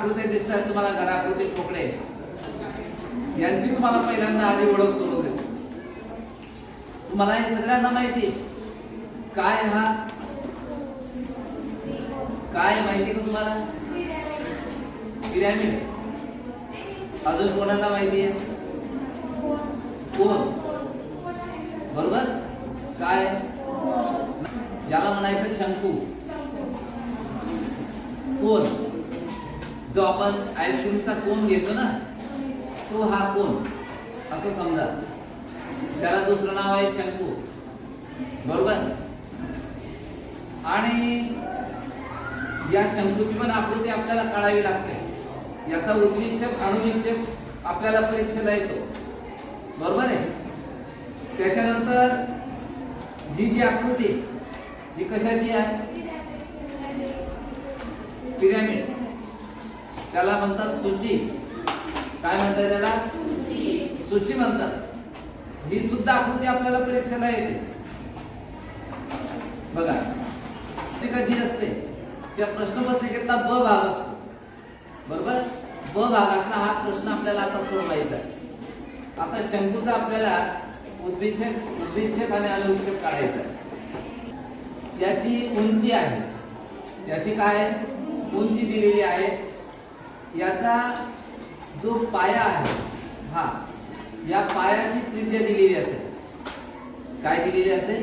आकृत्या दिसतात तुम्हाला, घराकृती ठोकळे, यांची तुम्हाला पहिल्यांदा आधी ओळख करून देतो. तुम्हाला हे सगळ्यांना माहिती काय हा काय माहिती का तुम्हाला? पिरॅमिड. अजून कोणाला माहिती आहे? कोण? बरोबर. काय याला म्हणायचं? शंकू. कोण? जो आपण आईस्क्रीमचा कोन घेतो ना, तो हा कोन असं समजा. त्याला दुसरं नाव आहे शंकू. बरोबर. आणि या शंकूची पण आकृती आपल्याला कळावी लागते. याचा उद्विक्षेप अणुविक्षेप आपल्याला परीक्षेला येतो. बरोबर आहे. त्याच्यानंतर ही जी आकृती ही कशाची आहे? पिरॅमिड. त्याला म्हणतात सूची. काय म्हणतात त्याला? सूची म्हणतात. ही सुद्धा आकृती आपल्याला परीक्षेला येते. बघा, जी असते त्या प्रश्नपत्रिकेतला ब भाग असतो. बरोबर. ब भागातला हा प्रश्न आपल्याला आता सोडवायचा आहे. आता शंकूचा आपल्याला उद्विक्षेप आणि अणुविक्षेप काढायचा आहे. याची उंची आहे. याची काय उंची दिलेली आहे. याचा जो पाया आहे हा, या पायाची त्रिज्या दिलेली असेल. काय दिलेली असेल?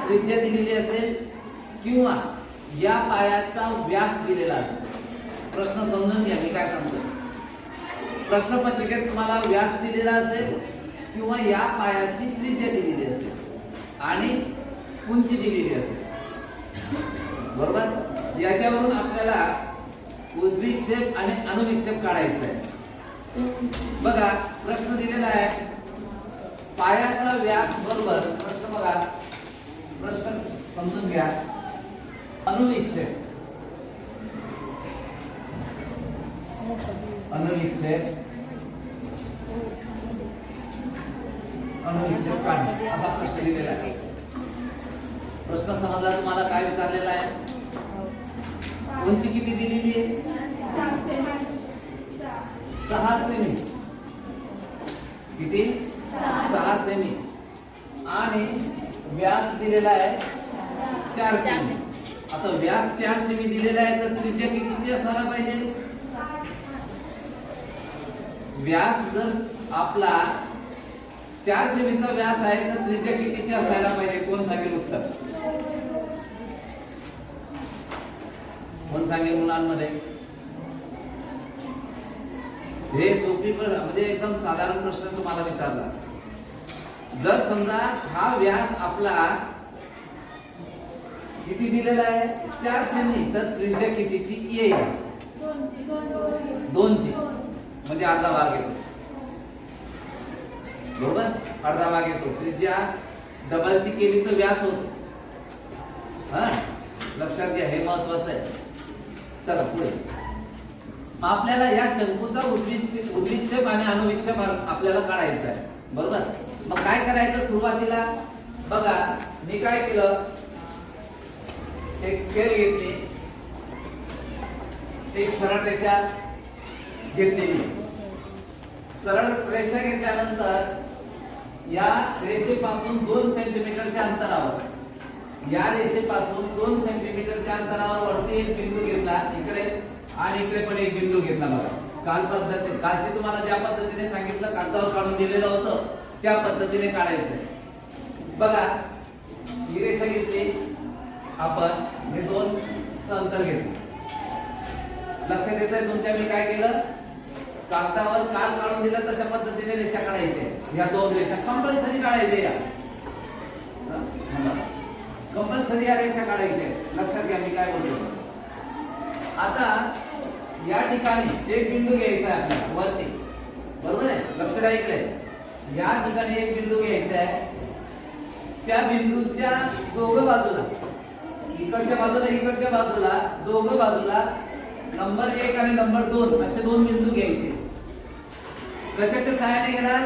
त्रिज्या दिलेली असेल किंवा या पायाचा व्यास दिलेला असेल. प्रश्न समजून घ्या मी काय सांगतो. प्रश्नपत्रिकेत तुम्हाला व्यास दिलेला असेल किंवा या पायाची त्रिज्या दिलेली असेल आणि उंची दिलेली असेल. बरोबर. याच्यावरून आपल्याला उद्विक्षेप आणि अणुविक्षेप काढायचा आहे. बघा, प्रश्न दिलेला आहे पायाचा व्यास बरोबर. प्रश्न बघा, प्रश्न समजून घ्या. अणुविक्षेप काढणे असा प्रश्न दिलेला आहे. प्रश्न समजला तुम्हाला? काय विचारलेला आहे? उंची किती दिलेली आहे? 6 सेमी. किती? 6 सेमी. आणि व्यास दिलेला आहे 4 सेमी. आता व्यास 4 सेमी दिलेला आहे तर त्रिज्या कितीची असायला पाहिजे? व्यास जर आपला 4 सेमीचा व्यास आहे तर त्रिज्या कितीची असायला पाहिजे? कोण सांगेल उत्तर? कोण सांगेल मुलांमध्ये? हे सोपी म्हणजे एकदम साधारण प्रश्न तुम्हाला विचारला. जर समजा हा व्यास आपला किती दिलेला आहे? 4 सेमी, तर त्रिज्या कितीची येईल? 2ची. म्हणजे अर्धा भाग येतो. बरोबर. अर्धा भाग येतो. त्रिज्या डबलची केली तर व्यास होतो. हा, लक्षात घ्या, हे महत्वाचं आहे. चला पुढे. आपल्याला या शंकूचा उद्विक्षेप आणि अणुविक्षेप आपल्याला काढायचा आहे. बरोबर. मग काय करायचं सुरुवातीला? बघा, मी काय केलं, एक स्केल घेतली, एक सरळ रेषा घेतलेली. सरळ रेषा घेतल्यानंतर या रेषेपासून 2 सेंटीमीटरच्या अंतरावर, या रेषेपासून 2 सेंटीमीटरच्या अंतरावर वरती एक बिंदू घेतला, इकडे आणि इकडे पण एक बिंदू घेतला. बघा, कालची तुम्हाला ज्या पद्धतीने सांगितलं, कागदावर काढून दिलेलं होतं त्या पद्धतीने काढायचंय. बघा, ही रेषा घेतली आपण, हे 2चं अंतर घेतलं. लक्षात येतंय तुमच्या? मी काय केलं, कागदावर काल काढून दिलं तशा पद्धतीने रेषा काढायच्या. या 2 रेषा कंपल्सरी काढायच्या. कंपल्सरी या रेषा काढायच्या. लक्षात घ्या मी काय बोलतो. आता या ठिकाणी एक बिंदू घ्यायचा आहे आपल्याला वरती. बरोबर आहे. लक्ष द्या इकडे. या ठिकाणी एक बिंदू घ्यायचा आहे. त्या बिंदूच्या दोघं बाजूला, इकडच्या बाजूला दोघं बाजूला नंबर 1 आणि नंबर 2 असे 2 बिंदू घ्यायचे. कशाच्या सहाय्याने घेणार?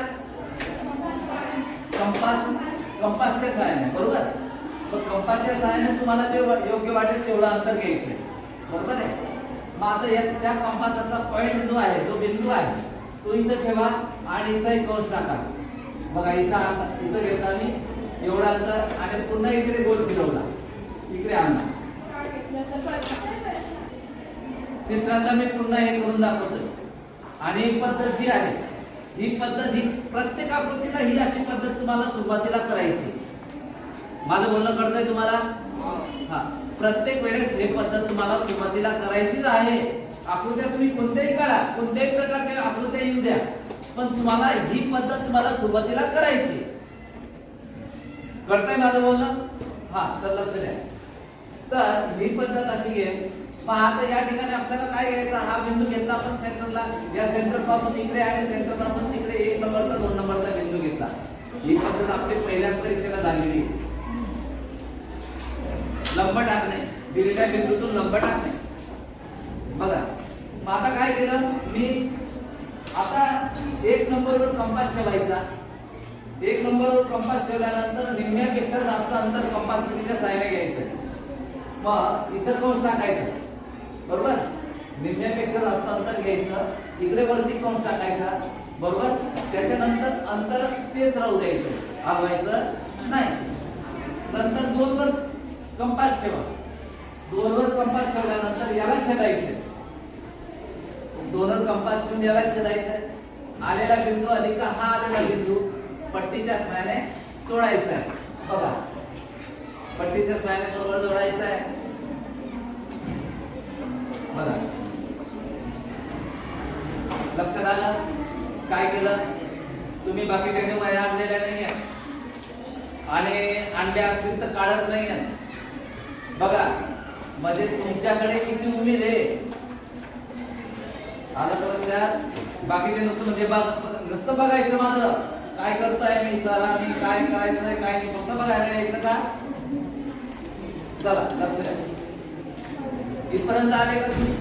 कंपासच्या सहाय्याने. बरोबर. मग कंपासच्या सहाय्याने तुम्हाला जे योग्य वाटेल तेवढं अंतर घ्यायचंय. बरोबर आहे. मग आता या त्या कंपासाचा पॉइंट जो आहे, जो बिंदू आहे, तो इथं ठेवा आणि इथं एक कंस टाका. बघा इथं घेतला मी एवढा अंतर आणि पुन्हा इकडे गोल फिरवला, इकडे आणला. तिसऱ्यांदा मी पुन्हा हे करून दाखवतोय. आणि एक पद्धत जी आहे, ही पद्धत ही प्रत्येक आकृतीला ही अशी पद्धत तुम्हाला सुरुवातीला करायची. माझं बोलणं कळतंय तुम्हाला? हा, प्रत्येक वेळेस हे पद्धत तुम्हाला सुरुवातीला करायचीच आहे. आकृत्या तुम्ही कोणत्याही काढा, कोणत्याही प्रकारच्या आकृत्या येऊ द्या, पण तुम्हाला ही पद्धत तुम्हाला सुरुवातीला करायची. कळतंय माझं बोलणं? हा, तर लक्ष द्या. तर ही पद्धत अशी आहे. मग आता या ठिकाणी आपल्याला काय घ्यायचं, हा बिंदू घेतला आपण सेंटरला, या सेंटर पासून इकडे आणि सेंटर पासून तिकडे 1 नंबरचा 2 नंबरचा बिंदू घेतला. ही पद्धत आपली पहिल्याच परीक्षेला झालेली. लंब टाकणे, दिलेल्या बिंदूतून लंब टाकणे. बघा, मग आता काय केलं मी, आता 1 नंबरवर कंपास ठेवायचा. 1 नंबरवर कंपास ठेवल्यानंतर निम्म्यापेक्षा जास्त अंतर कंपास कितीच्या सहाय्याने घ्यायचं. मग इथं कंस टाकायचा, बरोबर? निम्म्यापेक्षा जास्त अंतर घ्यायचं, इकडे वरती कंस टाकायचा, बरोबर? त्याच्यानंतर अंतर तेच राहू द्यायचं, हलवायचं नाही. नंतर 2 वर कंपास ठेवा. 2 वर कंपास ठेवल्यानंतर याला छेदायचं. 2 वर कंपास ठेवून याला छेदायचं. आलेला बिंदू अधिक हा आलेला बिंदू पट्टीच्या सहाय्याने जोडायचा आहे. बघा, पट्टीच्या सहाय्याने बरोबर जोडायचा आहे. बघा, लक्षात आलं? काय केलं तुम्ही? बाकीच्या वह्या आणलेल्या नाहीये आणि अंड्या असतील तर काढत नाहीये. बघा, म्हणजे तुमच्याकडे किती उमेद आहे. आलं का लक्षात? बाकीचे नुसतं म्हणजे नुसतं बघायचं माझं काय करताय मी, सरांनी काय करायचंय काय नाही, फक्त बघायला यायचं का? चला लक्ष द्या. इथपर्यंत आले का तुम्ही?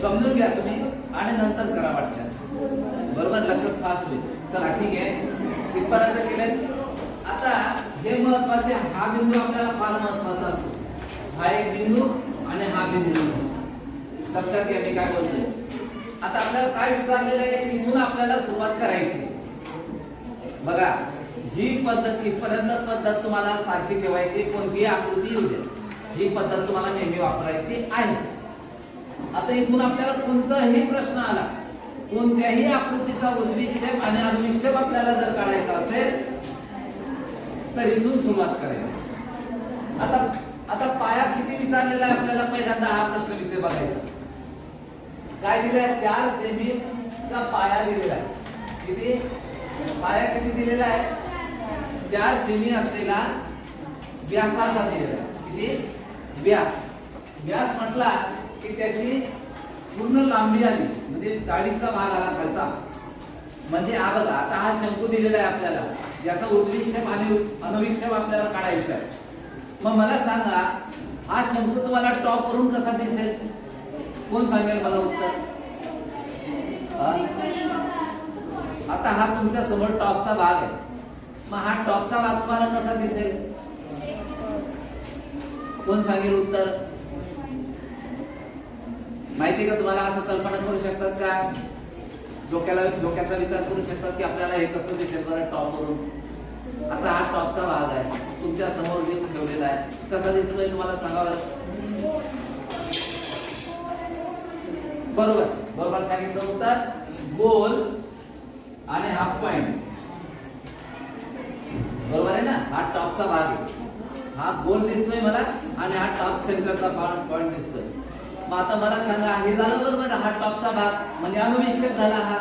समजून घ्या तुम्ही आणि नंतर करा वाटल्यास, बरोबर? लक्षात फास्ट होईल. चला ठीक आहे, इथपर्यंत केले. आता हे महत्वाचे, हा बिंदू आपल्याला फार महत्वाचा असतो. हा एक बिंदू आणि हा बिंदू. लक्षात घ्या मी काय बोलतोय. आता आपल्याला काय विचारलेलं आहे, इथून आपल्याला सुरुवात करायची. बघा, ही पद्धत इथपर्यंत पद्धत तुम्हाला सारखी ठेवायची. कोणतीही आकृती येऊ द्या, ही पद्धत तुम्हाला नेहमी वापरायची आहे. आता इथून आपल्याला कोणताही प्रश्न आला, कोणत्याही आकृतीचा उद्विक्षेप आणि अनुविक्षेप आपल्याला जर काढायचा असेल तर इथून सुरुवात करायची. आता पाया किती विचारलेला आहे आपल्याला, पहिल्यांदा हा प्रश्न इथे बघायचा. काय दिलेला आहे? 4 सेमीचा पाया दिलेला आहे. किती पाया किती दिलेला आहे? 4 सेमी असलेला व्यासाचा दिलेला आहे. किती व्यास? व्यास म्हटला की त्याची पूर्ण लांबी आली म्हणजे जाडीचा भाग आला खालचा. म्हणजे हा बघा, आता हा शंकू दिलेला आहे आपल्याला, ज्याचा उद्विक्षेप आणि अनुविक्षेप आपल्याला काढायचा आहे. मग मला सांगा, हा शंकू तुम्हाला टॉप वरून कसा दिसेल? कोण सांगेल मला उत्तर? आता हा तुमच्या समोर टॉपचा भाग आहे. मग हा टॉपचा भाग तुम्हाला कसा दिसेल? कोण सांगेल उत्तर? माहिती का तुम्हाला? असं कल्पना करू शकतात का? डोक्याचा विचार करू शकतात की आपल्याला हे कसं दिसेल बरं टॉप वरून? आता हा टॉपचा भाग आहे, तुमच्या समोर जे ठेवलेला आहे, कसा दिसतोय तुम्हाला सांगावं. बरोबर बरोबर सांगितलं उत्तर. गोल आणि हाफ पॉइंट, बरोबर आहे ना? हा टॉपचा भाग आहे, हा गोल दिसतोय मला आणि हा टॉप सेंटरचा पॉइंट दिसतोय. मग आता मला सांगा, हे झालं बरोबर? हा टॉपचा भाग म्हणजे अनुविक्षेप झाला. हा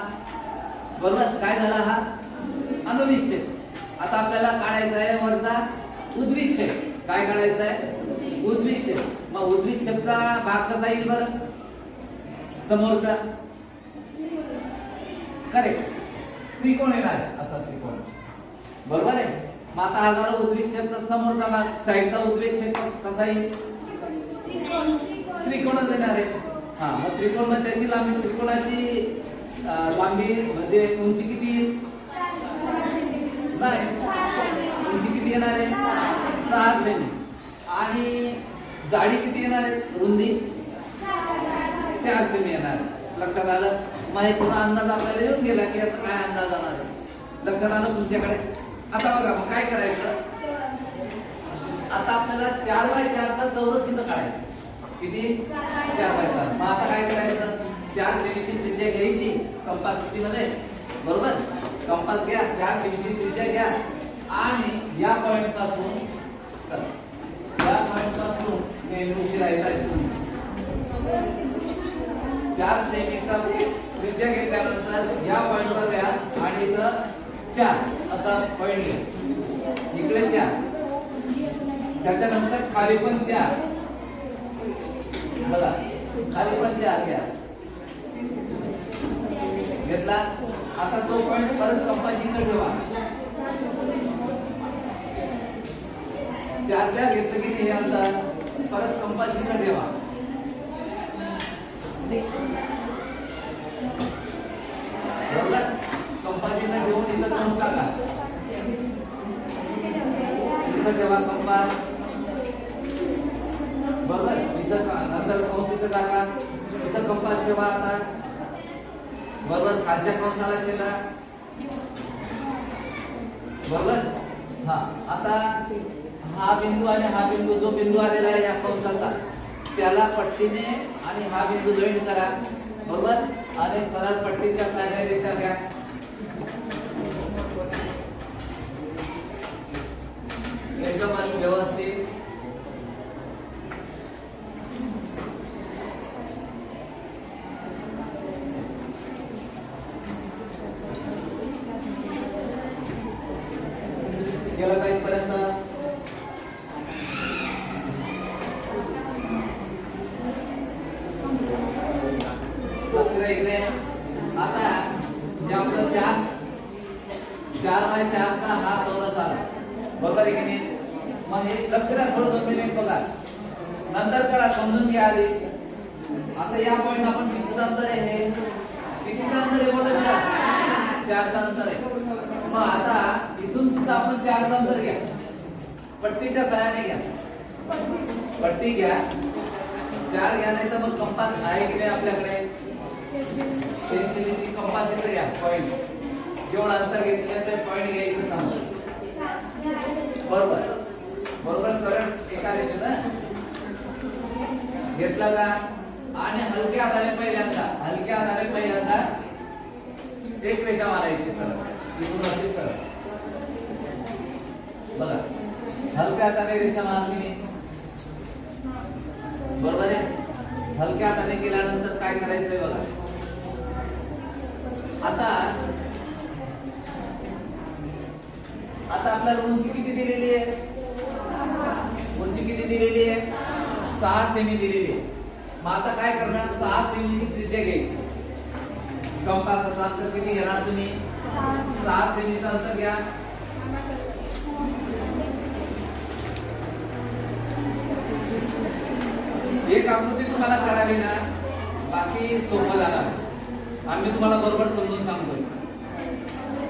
बरोबर, काय झाला? हा अनुविक्षेप. आता आपल्याला काढायचा आहे वरचा उद्विक्षेप. काय काढायचा आहे? उद्विक्षेप. मग उद्विक्षेपचा भाग कसा येईल बरं? समोरचा. करेक्ट, त्रिकोण येणार असा त्रिकोण, बरोबर आहे. मग आता हा झाला उद्विक्षेपचा समोरचा भाग. साईडचा उद्विक्षेप कसा येईल? त्रिकोणच येणार आहे. हा, मग त्रिकोण म्हणजे त्याची लांबी, त्रिकोणाची लांबी म्हणजे उंची किती येईल? नाही, उंची किती येणार आहे? 6 सेमी. आणि जाडी किती येणार आहे? रुंदी 4 सेमी येणार. लक्षात आलं? मग हे थोडा अंदाज आपल्याला येऊन गेला की याचा काय अंदाज येणार आहे. लक्षात आलं तुमच्याकडे? आता बघा मग काय करायचं. आता आपल्याला 4x4 चा चौरस इथं काढायचा. किती? 4x4. मग आता काय करायचं, 4 सेमीची त्रिज्या घ्यायची कंपास मध्ये, बरोबर? कंपास घ्या, 4 सेमीची त्रिज्या घ्या आणि या पॉइंट पासून चला या पॉइंट पासून नेहमी राहिला 4 सेमीचा त्रिज्या घेतल्यानंतर या पॉइंटवर घ्या आणि इथं 4 असा पॉइंट घ्या. इकडे 4, त्याच्यानंतर खाली पण 4, बघा खाली पण 4 घ्या. घेतला. आता तो पॉइंट परत कंपास इकडे ठेवा. 4 घेतलं की हे अंतर परत कंपास इकडे ठेवा. बरोबर? कंपास इकडे ठेवून इथं कंस टाका. इथं ठेवा कंपास. बरोबर? इथं नंतर कंस इथं टाका. इथं कंपास ठेवा. आता बरोबर खालच्या कंसाला छेदा. बरोबर? हा आता हा बिंदू आणि हा बिंदू, जो बिंदू आलेला आहे या कंसाचा, त्याला पट्टीने आणि हा बिंदू जॉईन करा. बरोबर? आणि सरळ पट्टीच्या सहाय्याने रेषा घ्या. एकदम व्यवस्थित. गेलं काही पर्यंत. लक्ष द्या इकडे. आता जे आपलं 4x4 चा हा चौरस आला, बरोबर आहे की नाही? मग हे लक्ष द्या, थोडं 2 मिनिट बघा. नंतर करा, समजून घ्या आधी. आता या पॉइंट आपण कितीचं अंतर आहे, हे कितीचं अंतर आहे बोलत का? 4चं अंतर आहे. मग आता इथून सुद्धा आपण 4चं अंतर घ्या. पट्टीच्या सहाय्याने घ्या. पट्टी घ्या, 4 घ्या. नाही तर मग कंपास आहे की नाही आपल्याकडे, पेन्सिलीची कंपास इथं घ्या. पॉइंट जेवढं अंतर घेतलं ते पॉइंट घ्यायचं सांगतो. बरोबर? बरोबर सरळ एका रेषेनं घेतलं का? आणि हलक्या हाताने पहिल्यांदा एक रेषा मारायची सरळ. इथून अशी सरळ. बघा हलक्या हाताने रेषा मारली. बरोबर आहे? हलक्या हाताने केल्यानंतर काय करायचंय बघा. आता आपल्याला उंची किती दिलेली आहे? उंची किती दिलेली आहे? 6 सेमी दिलेली आहे. मग आता काय करणार, 6 सेमीची त्रिज्या घ्यायची. कंपासाचं अंतर किती घेणार तुम्ही? 6 सेमीचं अंतर घ्या. एक आकृती तुम्हाला कळाली ना, बाकी सोपं जाणार. आम्ही तुम्हाला बरोबर समजून सांगतोय.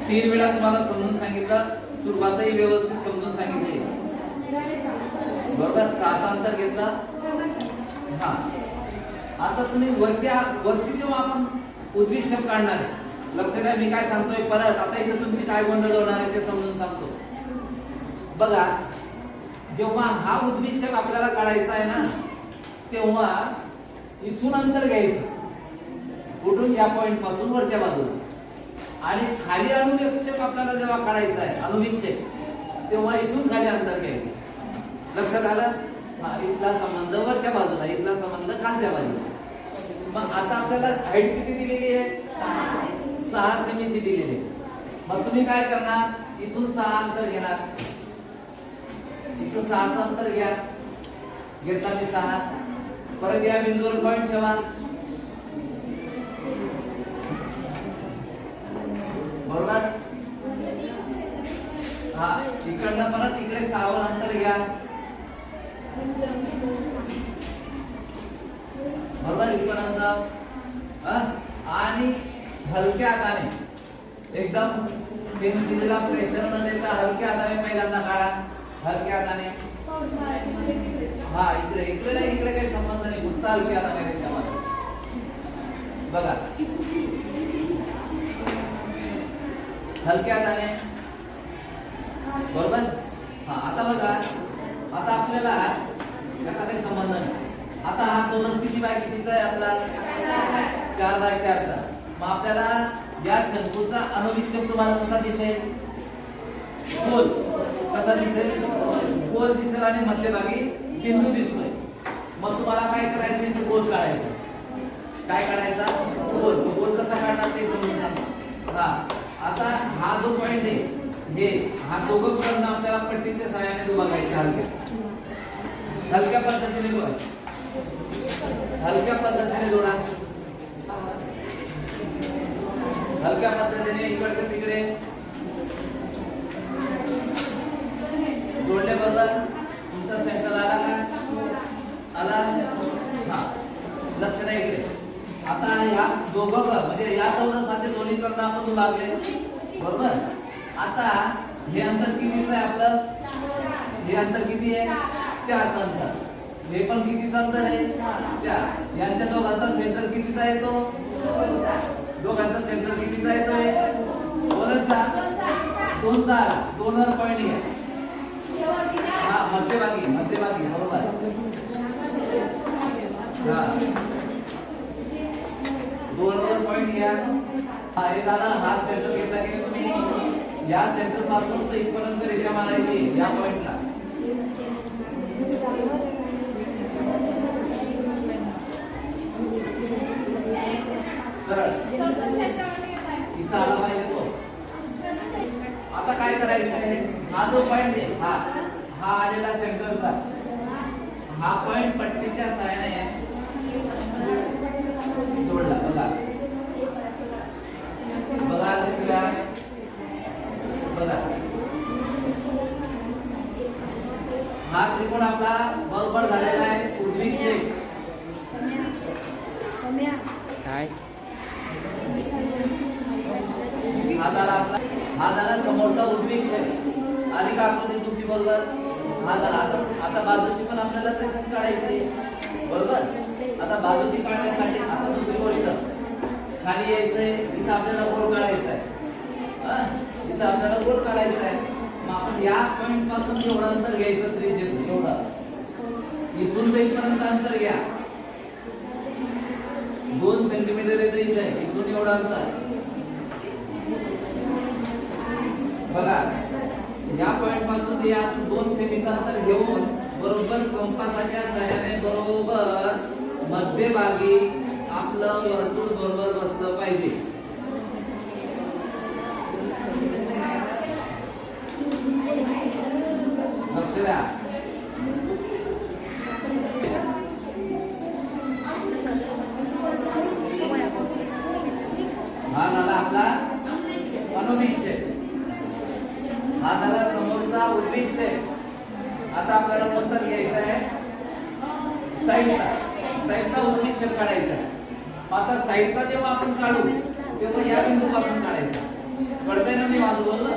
3 वेळा तुम्हाला समजून सांगितलं, सुरुवातही व्यवस्थित समजून सांगितली. बरोबर? 6चं अंतर घेतलं. हा आता तुम्ही वरची जेव्हा आपण उद्विक्षेप काढणार आहे, लक्ष द्या मी काय सांगतोय परत. आता इथे तुमची काय गोंधळ होणार आहे ते समजून सांगतो. बघा जेव्हा हा उद्विक्षेप आपल्याला काढायचा आहे ना, तेव्हा इथून अंतर घ्यायचं. कुठून? या पॉइंट पासून वरच्या बाजूला. आणि खाली अनुविक्षेप आपल्याला जेव्हा काढायचा आहे, अनुविक्षेप, तेव्हा इथून खाली अंतर घ्यायचं. लक्षात आलं? हा इथला संबंध वरच्या बाजूला, इथला संबंध खालच्या बाजूला. मग आता आपल्याला हाईट किती दिलेली आहे? 6 सेमीची दिलेली आहे. मग तुम्ही काय करणार, इथून 6 अंतर घेणार. इथं 6चं अंतर घ्या. घेतला मी 6. परत या बिंदूवर पॉइंट ठेवा. बरोबर? हा इकडनं परत इकडे 6 वर अंतर घ्या. बरोबर? इथपर्यंत. आणि हलक्या हाताने एकदम पेन्सिलला प्रेशर न देता हलक्या हाताने पहिल्यांदा काढा. हलक्या हाताने. हा इकडे नाही, इकडे काही संबंध नाही. फक्त हलक्या हाताने रेषा मारा. बघा हलक्या हाताने, बरोबर. हा आता बघा, आता आपल्याला याचा काही संबंध नाही. आता हा चौरस किती बाय कितीचा आहे आपला 4 बाय 4 चा. मग आपल्याला या शंकूचा अनुविक्षेप तुम्हाला कसा दिसेल? गोल. कसा दिसेल? गोल दिसेल आणि मध्यभागी बिंदू दिसतोय. मग तुम्हाला काय करायचं? इथे गोल काढायचा. काय काढायचा? गोल. तो गोल कसा काढणार ते समजून सांगा. हा आता हा जो पॉइंट आहे हे हा दोघं कर्ण आपल्याला पट्टीच्या सहाय्याने दुभागायचे. हलक्या पद्धतीने जोडा. हलक्या पद्धतीने जोडा. हलक्या पद्धतीने इकडचे तिकडे जोडले. बरोबर. तुमचा सेंटर आला का? आला. हा लक्ष नाही इकडे. आता ह्या दोघं म्हणजे या चौरसाचे दोन्ही कर्ण आपण लागले. बरोबर. आता हे अंतर कितीचं आहे आपलं? हे अंतर किती आहे? 4 चं अंतर. हे पण कितीचं अंतर आहे? 4. यांच्या दोघांचा सेंटर कितीचा आहे? तो दोघांचा सेंटर कितीचा आहे? तो 2 चा. 2 वर पॉइंट घ्या. हा मध्यभागी बरोबर. हा 2 वर पॉइंट घ्या. हा हे झाला. हा सेंटर घेतला की तुम्ही या सेंटर पासून तर इथपर्यंत रेषा मारायची या पॉइंटला. सरळ इथं आला पाहिजे तो. आता काय करायचंय? हा जो पॉइंट आहे हा आलेला सेंटरचा हा पॉइंट पट्टीच्या सहाय्याने जोडला. बघा दुसऱ्या बघा हा त्रिकोण आपला बरोबर झालेला आहे. उजवी शेप काय हा झाला समोरचा उजवी शेप. आली का आकृती तुमची? बरोबर. हा झाला. आता बाजूची पण आपल्याला तशीच काढायची. बरोबर. आता बाजूची काढण्यासाठी आता दुसरी गोष्ट खाली यायचंय. इथं आपल्याला गोल काढायचा आहे. इथं आपल्याला गोल काढायचा आहे. मग आपण या पॉइंट पासून एवढं अंतर घ्यायचं. त्रिज्येचं एवढं. इथून तर इथपर्यंत अंतर घ्या. 2 सेंटीमीटर येतं इथं. इथून एवढं अंतर बघा. या पॉइंट पासून या 2 सेमीचं अंतर घेऊन बरोबर कंपासाच्या सहाय्याने बरोबर मध्यभागी आपलं वर्तुळ बरोबर बसलं पाहिजे. लक्ष द्या. हा झाला आपला अनुविक्षेप. हा झाला समोरचा उद्विक्षेप. आता आपल्याला कोणता घ्यायचा आहे? साईडचा उद्विक्षेप काढायचा आहे. आता साईडचा जेव्हा आपण काढू तेव्हा या बिंदूपासून काढायचा. कळतंय ना मी माझं बोलणं?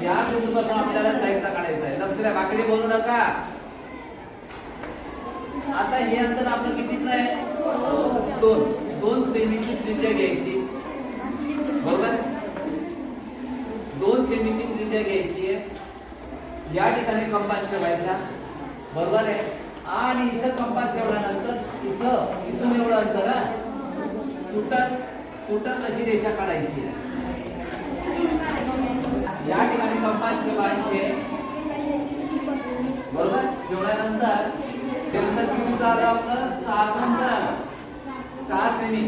या बिंदूपासून आपल्याला साईडचा काढायचा आहे. लक्ष द्या. बाकी बोलू नका. आता हे अंतर आपलं कितीचं आहे? 2 सेमीची त्रिज्या घ्यायची. बरोबर. 2 सेमीची त्रिज्या घ्यायची आहे. या ठिकाणी कंपास ठेवायचा. बरोबर आहे. आणि इथं कंपास ठेवल्यानंतर इथून एवढं अंतर तुटत अशी रेषा काढायची. या ठिकाणी कंपास ठेवायचे. बरोबर. ठेवल्यानंतर किती झालं आपलं? 6 अंतर आलं. 6 सेमी.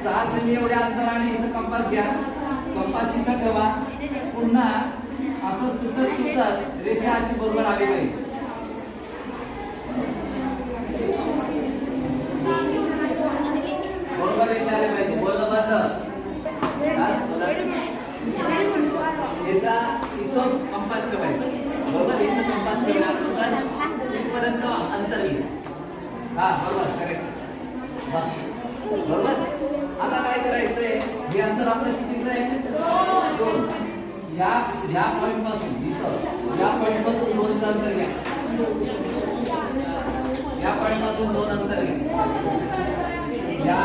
6 सेमी एवढ्या अंतराने इथं कंपास घ्या. कंपास इथं ठेवा. पुन्हा असं तुटत रेषा अशी बरोबर आली पाहिजे. बरोबर रेषा आली पाहिजे. बोलणं बंद. याचा इथं कंपास ठेवायचा. बरोबर. इथं कंपास ठेवल्यानंतर इथपर्यंत अंतर घ्या. हा बरोबर. करेक्ट. बरोबर. आता काय करायचंय? हे अंतर आपलं कितीचं आहे? 2. या पॉइंट पासून इथं या पॉइंट पासून 2 अंतर घ्या. या पॉइंट पासून 2 अंतर घ्या.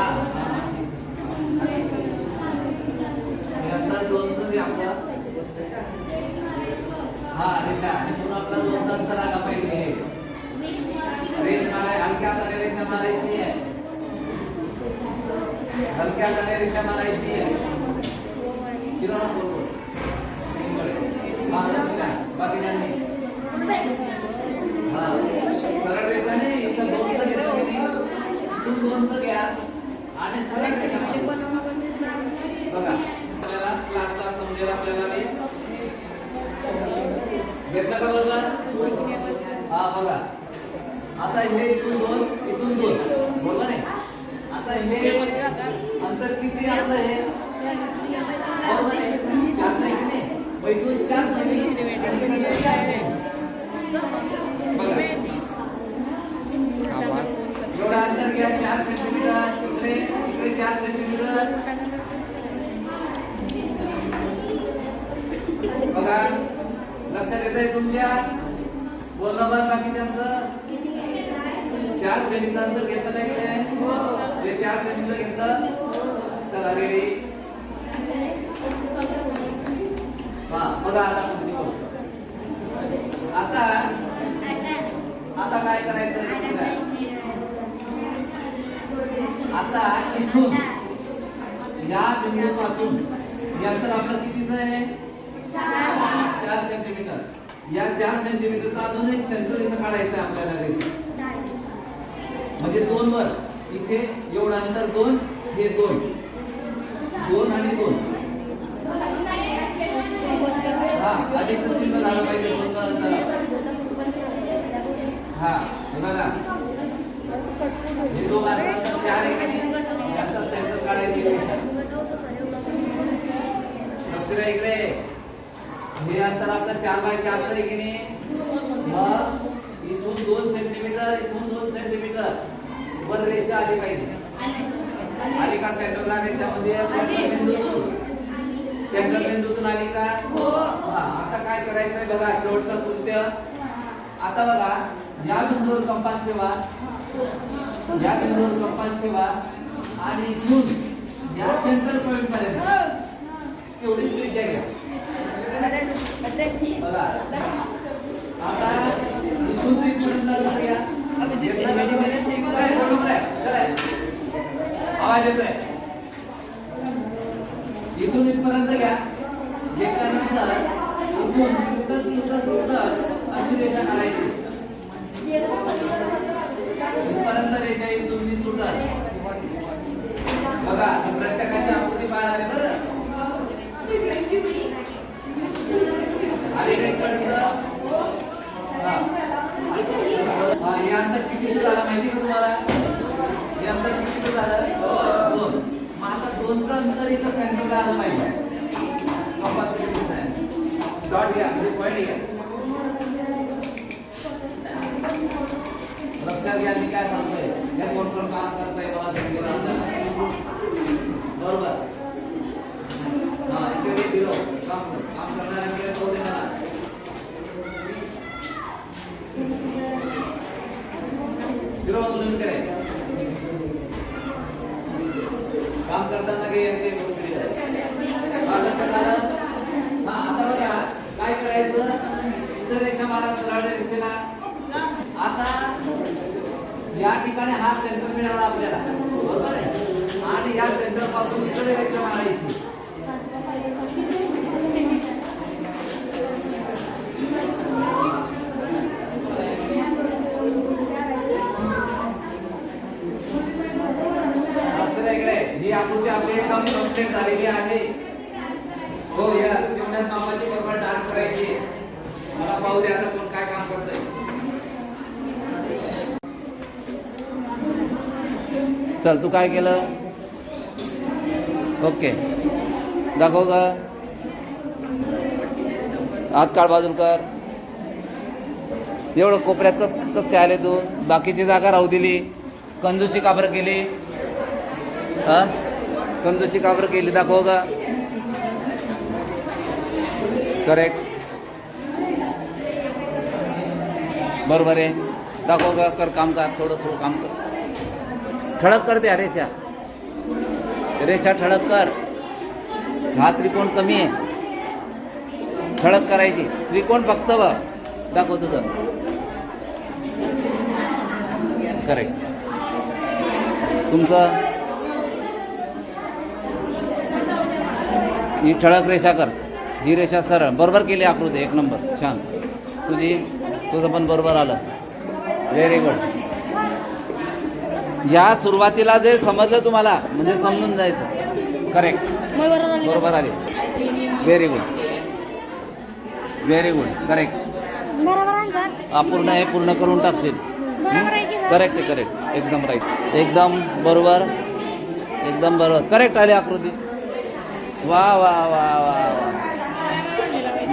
हलक्या हाताने रेषा मारायची आहे. किरण बोलतो बाकीच्यांनी हा सरळ रेषा नाही, इथं दोनचं घेतलं की नाही, इथून दोनचं घ्या आणि सरळ रेषा मारा. बघा आपल्याला क्लासला समजेल आपल्याला मी घेतलं का बरोबर. हा बघा आता हे इथून दोन बरोबर आहे. आता हे अंतर किती आपलं हे बरोबर आहे, 4 आहे की नाही. मग इथून 4 झाली आणि इकडे 4 आहे. बघा एवढं अंतर घ्या 4 सेंटीमीटर, इकडे 4 सेंटीमीटर. बघा लक्षात येत आहे तुमच्या बोलणं बघ बाकीच्यांचं. 4 सेंटीचं अंतर घेतलं नाही ते 4 सेंटीचं घेतलं. चला रेडी. हा बघा आता तुमची गोष्ट. आता काय करायचं. आता इथून या बिंदूपासून हे अंतर आपलं कितीचं आहे 4 सेंटीमीटर. या 4 सेंटीमीटरचा अजून एक सेंटर इथं काढायचं आहे आपल्याला रेषा. म्हणजे 2 वर इथे एवढं अंतर 2, हे 2 आणि 2. हा अधिकचं चिन्ह झालं पाहिजे 2 अंतर. हा बघा हे 2 अंतर 4 आहे की नाही, याचा सेंटर काढायची रेषा. दुसऱ्या इकडे हे अंतर आपलं 4x4 आहे की नाही. मग इथून 2 सेंटीमीटर, इथून 2 सेंटीमीटर वर रेषा आली पाहिजे. आली का सेंटरला रेषामध्ये सेंटर बिंदूतून आली का. हा आता काय करायचंय बघा शेवटचं कृत्य. आता बघा या बिंदूवर कंपास ठेवा, या बिंदूवर कंपास ठेवा आणि इथून या सेंटर पॉइंट पर्यंत तेवढी त्रिज्या घ्या. बघा आता इथून इथपर्यंत घ्या. बरोबर आहे, आवाज येतोय. इथून इथपर्यंत घ्या. घेतल्यानंतर इथून अशी रेषा काढायची. इथपर्यंत रेषा येईल तुमची तुटल. बघा मी प्रत्येकाची आकृती पाहणार आहे बरं. आले काही कळलं. हे अंतर किती झालं माहिती का तुम्हाला. हे अंतर किती झालं 2. मग आता 2चं अंतर इथं सेंटरला आलं पाहिजे. डॉट घ्या म्हणजे पॉईंट घ्या. लक्षात घ्या मी काय सांगतोय. या कोण कोण काम करतोय मला समजेल आपल्याला. बरोबर. हा इकडे बिरो काम करणाऱ्यांकडे तो दे मला. बिरो मुलांकडे काम करताना काही यांचे लक्षात आलं. हा आता बघा काय करायचं. इथं रेषा मारा सरळ रेषेला. आता या ठिकाणी हा सेंटर मिळाला आपल्याला बरोबर आहे. आणि या सेंटर पासून इकडे रेषा मारायची. ही आकृती आपली एकदम कंप्लीट झालेली आहे. हो या तेवढ्याच मापाची बरोबर डार्क करायची. मला पाहू दे आता कोण काय काम करतंय. चल तू काय केलं. ओके दाखव का. हात काढ बाजूला कर. एवढं कोपऱ्यात कस काय आले तू. बाकीची जागा राहू दिली. कंजूसी का बरं केली. हा कंजूसी का बरं केली दाखव का. करेक्ट बरोबर आहे. दाखव का. कर काम कर. थोडं काम कर. ठळक कर द्या रेषा. रेषा ठळक कर. हा त्रिकोण कमी आहे. ठळक करायची. त्रिकोण फक्त बघ दाखव तुझं. करेक्ट तुमचं ही ठळक रेषा कर, ही रेषा सरळ. बरोबर केली आकृती, एक नंबर, छान. तुझं पण बरोबर आलं, व्हेरी गुड. या सुरुवातीला जे समजलं तुम्हाला म्हणजे समजून जायचं. करेक्ट, बरोबर आले, very good, very good, correct. अपूर्ण हे पूर्ण करून टाकशील. करेक्ट आहे, करेक्ट, एकदम राईट, एकदम बरोबर, एकदम बरोबर, करेक्ट आली आकृती. वा वा वा वा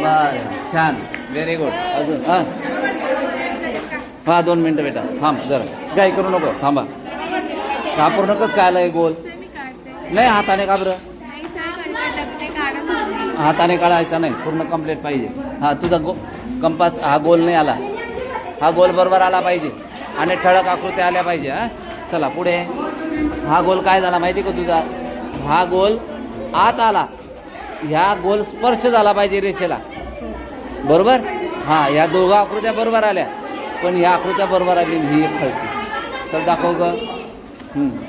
वा, छान, व्हेरी गुड. अजून हां हां 2 मिनटं बेटा, थांब जरा, घाई करू नको, थांबा. हा पूर्ण कसं काय आलं गोल? नाही हाताने का बरं? हाताने काढायचा नाही, पूर्ण कंप्लीट पाहिजे. हा तुझा कंपास हा गोल नाही आला, हा गोल बरोबर आला पाहिजे आणि ठळक आकृत्या आल्या पाहिजे. हा चला पुढे. हा गोल काय झाला माहिती का तुझा? हा गोल आत आला, ह्या गोल स्पर्श झाला पाहिजे रेषेला, बरोबर. हां ह्या दोघा आकृत्या बरोबर आल्या, पण ह्या आकृत्या बरोबर आली, ही एक खालची. चल दाखव ग.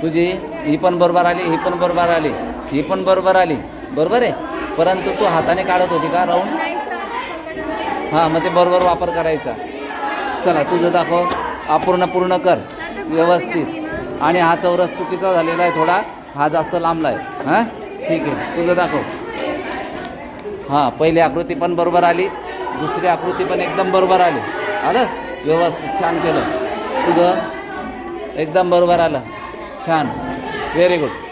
तुझी ही पण बरोबर आली, ही पण बरोबर आली, ही पण बरोबर आली, बरोबर आहे. परंतु तू हाताने काढत होती का राऊंड? हां मग ते बरोबर वापर करायचा. चला तुझं दाखव, अपूर्ण पूर्ण कर व्यवस्थित. आणि हा चौरस चुकीचा झालेला आहे थोडा, हा जास्त लांबला आहे. हां ठीक आहे, तुझं दाखव. हां पहिली आकृती पण बरोबर आली, दुसरी आकृती पण एकदम बरोबर आली. आलं व्यवस्थित, छान केलं. तुझं एकदम बरोबर आलं, छान, व्हेरी गुड.